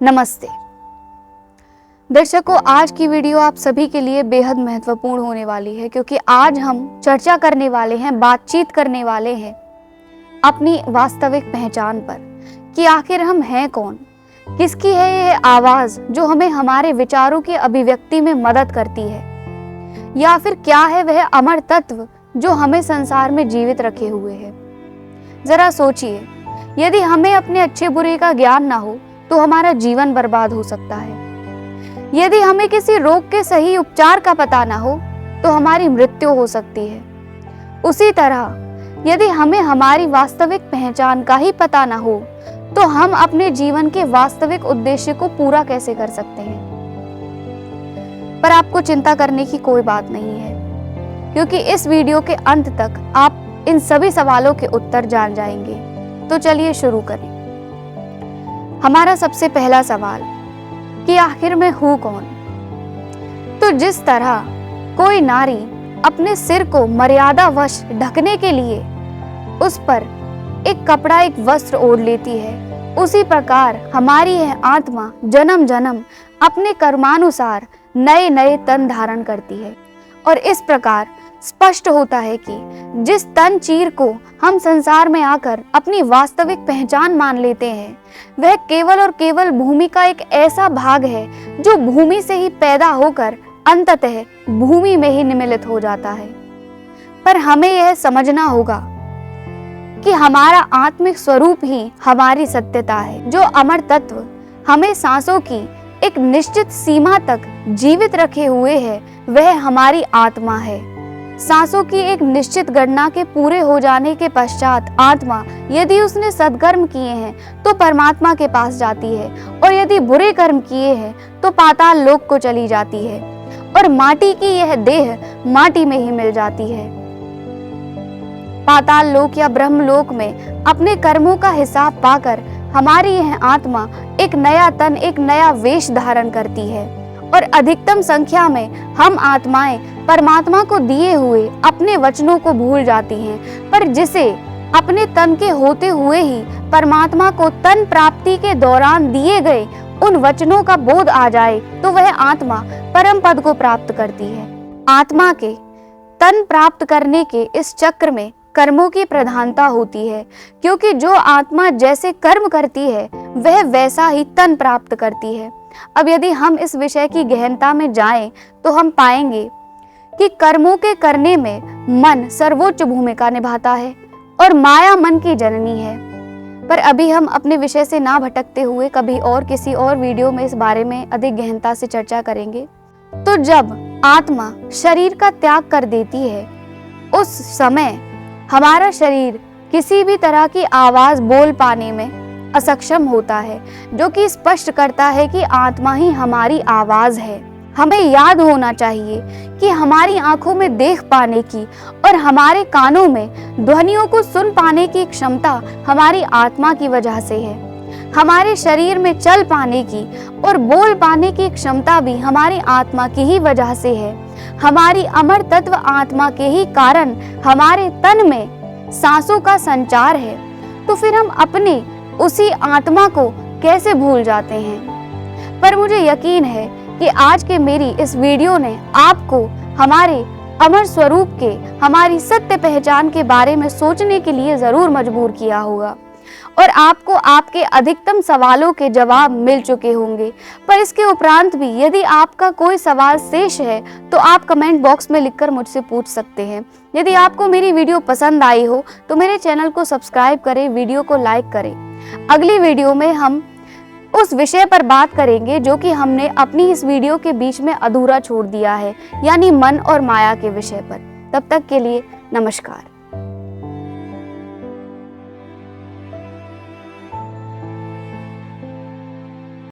नमस्ते दर्शकों, आज की वीडियो आप सभी के लिए बेहद महत्वपूर्ण होने वाली है क्योंकि आज हम चर्चा करने वाले हैं, बातचीत करने वाले हैं अपनी वास्तविक पहचान पर कि आखिर हम हैं कौन, किसकी है यह आवाज जो हमें हमारे विचारों की अभिव्यक्ति में मदद करती है, या फिर क्या है वह अमर तत्व जो हमें संसार में जीवित रखे हुए है। जरा सोचिए, यदि हमें अपने अच्छे बुरे का ज्ञान ना हो तो हमारा जीवन बर्बाद हो सकता है। यदि हमें किसी रोग के सही उपचार का पता ना हो तो हमारी मृत्यु हो सकती है। उसी तरह यदि हमें हमारी वास्तविक पहचान का ही पता ना हो तो हम अपने जीवन के वास्तविक उद्देश्य को पूरा कैसे कर सकते हैं। पर आपको चिंता करने की कोई बात नहीं है, क्योंकि इस वीडियो के अंत तक आप इन सभी सवालों के उत्तर जान जाएंगे। तो चलिए शुरू करें। हमारा सबसे पहला सवाल कि आखिर मैं हूं कौन। तो जिस तरह कोई नारी अपने सिर को मर्यादावश ढकने के लिए उस पर एक कपड़ा, एक वस्त्र ओढ़ लेती है, उसी प्रकार हमारी यह आत्मा जन्म जन्म अपने कर्मानुसार नए नए तन धारण करती है। और इस प्रकार स्पष्ट होता है कि जिस तन चीर को हम संसार में आकर अपनी वास्तविक पहचान मान लेते हैं, वह केवल और केवल भूमि का एक ऐसा भाग है जो भूमि से ही पैदा होकर अंततः भूमि में ही निमिलित हो जाता है। पर हमें यह समझना होगा कि हमारा आत्मिक स्वरूप ही हमारी सत्यता है। जो अमर तत्व हमें सांसों की एक निश्चित सीमा तक जीवित रखे हुए है, वह हमारी आत्मा है। सांसों की एक निश्चित गणना के पूरे हो जाने के पश्चात आत्मा, यदि उसने सद्कर्म किए हैं तो परमात्मा के पास जाती है, और यदि बुरे कर्म किए हैं तो पाताल लोक को चली जाती है, और माटी की यह देह माटी में ही मिल जाती है। पाताल लोक या ब्रह्मलोक में अपने कर्मों का हिसाब पाकर हमारी यह आत्मा एक नया तन, एक नया वेश धारण करती है, और अधिकतम संख्या में हम आत्माएं परमात्मा को दिए हुए अपने वचनों को भूल जाती हैं। पर जिसे अपने तन के होते हुए ही परमात्मा को तन प्राप्ति के दौरान दिए गए उन वचनों का बोध आ जाए तो वह आत्मा परम पद को प्राप्त करती है। आत्मा के तन प्राप्त करने के इस चक्र में कर्मों की प्रधानता होती है, क्योंकि जो आत्मा जैसे कर्म करती है वह वैसा ही तन प्राप्त करती है। अब यदि हम इस विषय की गहनता में जाएं तो हम पाएंगे कि कर्मों के करने में मन सर्वोच्च भूमिका निभाता है और माया मन की जननी है। पर अभी हम अपने विषय से ना भटकते हुए कभी और किसी और वीडियो में इस बारे में अधिक गहनता से चर्चा करेंगे। तो जब आत्मा शरीर का त्याग कर देती है, उस समय हमारा शरीर किसी भी तरह की आवाज बोल पाने में असक्षम होता है, जो कि स्पष्ट करता है कि आत्मा ही हमारी आवाज है। हमें याद होना चाहिए कि हमारी आंखों में देख पाने की और हमारे कानों में ध्वनियों को सुन पाने की क्षमता हमारी आत्मा की वजह से है। हमारे शरीर में चल पाने की और बोल पाने की क्षमता भी हमारी आत्मा की ही वजह से है। हमारी अमर तत्व आत्मा के ही कारण हमारे तन में सांसों का संचार है। तो फिर हम अपने उसी आत्मा को कैसे भूल जाते हैं। पर मुझे यकीन है कि आज के मेरी इस वीडियो ने आपको हमारे अमर स्वरूप के, हमारी सत्य पहचान के बारे में सोचने के लिए जरूर मजबूर किया होगा, और आपको आपके अधिकतम सवालों के जवाब मिल चुके होंगे। पर इसके उपरांत भी यदि आपका कोई सवाल शेष है तो आप कमेंट बॉक्स में लिखकर मुझसे पूछ सकते हैं। यदि आपको मेरी वीडियो पसंद आई हो तो मेरे चैनल को सब्सक्राइब करें, वीडियो को लाइक करें। अगली वीडियो में हम उस विषय पर बात करेंगे जो कि हमने अपनी इस वीडियो के बीच में अधूरा छोड़ दिया है, यानी मन और माया के विषय पर। तब तक के लिए नमस्कार।